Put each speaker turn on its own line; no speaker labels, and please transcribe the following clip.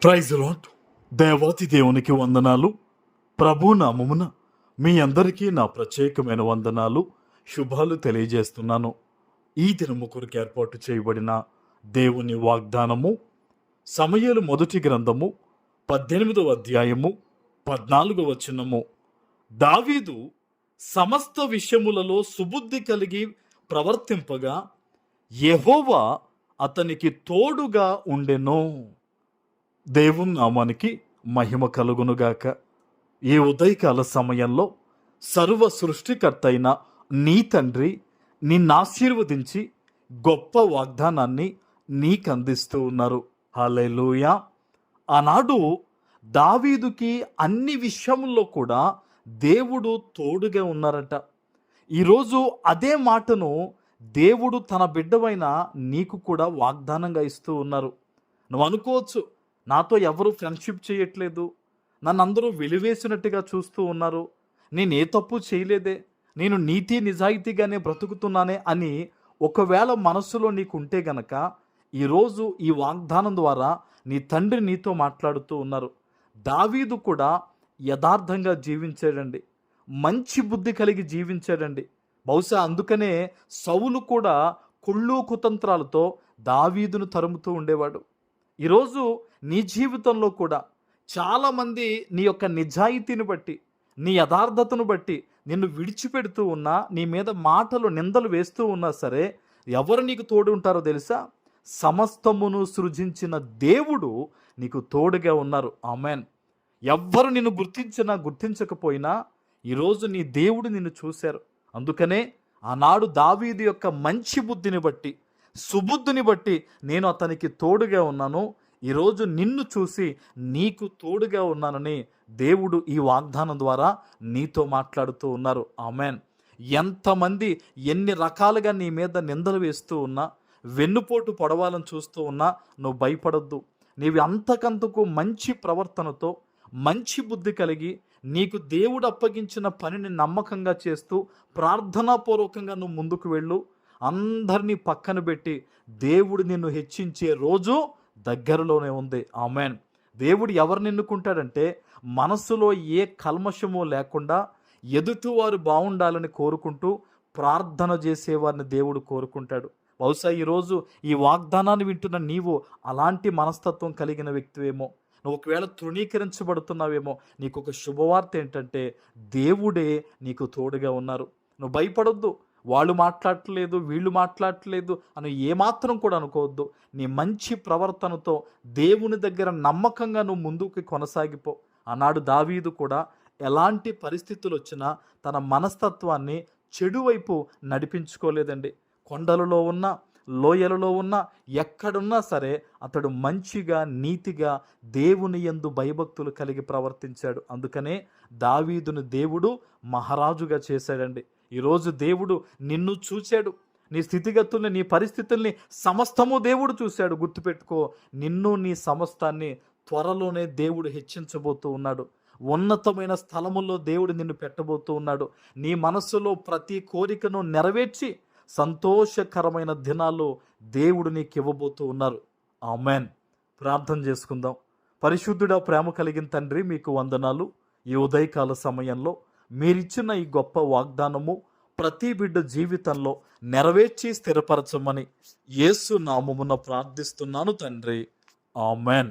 Praise lord. దేవాతి దేవునికి వందనాలు. ప్రభు నామమున మీ అందరికీ నా ప్రత్యేకమైన వందనాలు, శుభాలు తెలియజేస్తున్నాను. ఈ దినము కొరకు ఏర్పాటు చేయబడిన దేవుని వాగ్దానము సమూయేలు మొదటి గ్రంథము 18వ అధ్యాయము 14వ వచనము. దావీదు సమస్త విషయములలో సుబుద్ధి కలిగి ప్రవర్తింపగా యెహోవా అతనికి తోడుగా ఉండెను. దేవుని నామానికి మహిమ కలుగునుగాక. ఈ ఉదయకాల సమయంలో సర్వ సృష్టికర్త అయిన నీ తండ్రి నిన్నాశీర్వదించి గొప్ప వాగ్దానాన్ని నీకు అందిస్తూ ఉన్నారు. హల్లెలూయా. ఆనాడు దావీదుకి అన్ని విషయముల్లో కూడా దేవుడు తోడుగా ఉన్నారట. ఈరోజు అదే మాటను దేవుడు తన బిడ్డవైన నీకు కూడా వాగ్దానంగా ఇస్తూ ఉన్నారు. నువ్వు అనుకోవచ్చు, నాతో ఎవరు ఫ్రెండ్షిప్ చేయట్లేదు, నన్ను అందరూ వెలివేసినట్టుగా చూస్తూ ఉన్నారు, నేను ఏ తప్పు చేయలేదే, నేను నీతి నిజాయితీగానే బ్రతుకుతున్నానే అని ఒకవేళ మనసులో నీకుంటే గనక ఈరోజు ఈ వాగ్దానం ద్వారా నీ తండ్రి నీతో మాట్లాడుతూ ఉన్నారు. దావీదు కూడా యథార్థంగా జీవించాడండి, మంచి బుద్ధి కలిగి జీవించాడండి. బహుశా అందుకనే సౌలు కూడా కుళ్ళు కుతంత్రాలతో దావీదును తరుముతూ ఉండేవాడు. ఈరోజు నీ జీవితంలో కూడా చాలామంది నీ యొక్క నిజాయితీని బట్టి, నీ యథార్థతను బట్టి నిన్ను విడిచిపెడుతూ ఉన్నా, నీ మీద మాటలు నిందలు వేస్తూ ఉన్నా సరే, ఎవరు నీకు తోడు ఉంటారో తెలుసా? సమస్తమును సృజించిన దేవుడు నీకు తోడుగా ఉన్నారు. ఆమెన్. ఎవ్వరు నిన్ను గుర్తించినా గుర్తించకపోయినా ఈరోజు నీ దేవుడు నిన్ను చూశారు. అందుకనే ఆనాడు దావీదు యొక్క మంచి బుద్ధిని బట్టి, సుబుద్ధిని బట్టి నేను అతనికి తోడుగా ఉన్నాను, ఈరోజు నిన్ను చూసి నీకు తోడుగా ఉన్నానని దేవుడు ఈ వాగ్దానం ద్వారా నీతో మాట్లాడుతూ ఉన్నారు. ఆమెన్. ఎంతమంది ఎన్ని రకాలుగా నీ మీద నిందలు వేస్తూ ఉన్నా, వెన్నుపోటు పొడవాలని చూస్తూ ఉన్నా నువ్వు భయపడొద్దు. నీవు అంతకంతకు మంచి ప్రవర్తనతో, మంచి బుద్ధి కలిగి, నీకు దేవుడు అప్పగించిన పనిని నమ్మకంగా చేస్తూ ప్రార్థనాపూర్వకంగా నువ్వు ముందుకు వెళ్ళు. అందరినీ పక్కన పెట్టి దేవుడు నిన్ను హెచ్చించే రోజు దగ్గరలోనే ఉంది. ఆమెన్. దేవుడు ఎవరిని ఎన్నుకుంటాడంటే మనసులో ఏ కల్మషము లేకుండా ఎదుటివారు బాగుండాలని కోరుకుంటూ ప్రార్థన చేసేవారిని దేవుడు కోరుకుంటాడు. బహుశా ఈరోజు ఈ వాగ్దానాన్ని వింటున్న నీవు అలాంటి మనస్తత్వం కలిగిన వ్యక్తివేమో. నువ్వు ఒకవేళ తృణీకరించబడుతున్నావేమో. నీకు ఒక శుభవార్త ఏంటంటే దేవుడే నీకు తోడుగా ఉన్నారు. నువ్వు భయపడొద్దు. వాళ్ళు మాట్లాడట్లేదు, వీళ్ళు మాట్లాడట్లేదు అని ఏమాత్రం కూడా అనుకోవద్దు. నీ మంచి ప్రవర్తనతో దేవుని దగ్గర నమ్మకంగా నువ్వు ముందుకు కొనసాగిపో. ఆనాడు దావీదు కూడా ఎలాంటి పరిస్థితులు వచ్చినా తన మనస్తత్వాన్ని చెడు వైపు నడిపించుకోలేదండి. కొండలలో ఉన్న, లోయలలో ఉన్న, ఎక్కడున్నా సరే అతడు మంచిగా, నీతిగా, దేవుని యందు భయభక్తులు కలిగి ప్రవర్తించాడు. అందుకనే దావీదును దేవుడు మహారాజుగా చేశాడండి. ఈరోజు దేవుడు నిన్ను చూశాడు, నీ స్థితిగతుల్ని, నీ పరిస్థితుల్ని సమస్తము దేవుడు చూశాడు. గుర్తుపెట్టుకో, నిన్ను, నీ సమస్తాన్ని త్వరలోనే దేవుడు హెచ్చించబోతూ ఉన్నాడు. ఉన్నతమైన స్థలముల్లో దేవుడు నిన్ను పెట్టబోతూ ఉన్నాడు. నీ మనస్సులో ప్రతి కోరికను నెరవేర్చి సంతోషకరమైన దినాలు దేవుడు నీకు ఇవ్వబోతూ ఉన్నారు. ఆమెన్. ప్రార్థన చేసుకుందాం. పరిశుద్ధుడా, ప్రేమ కలిగిన తండ్రి, మీకు వందనాలు. ఈ ఉదయకాల సమయంలో మీరిచ్చిన ఈ గొప్ప వాగ్దానము ప్రతి బిడ్డ జీవితంలో నెరవేర్చి స్థిరపరచమని యేసు నామమున ప్రార్థిస్తున్నాను తండ్రి. ఆమెన్.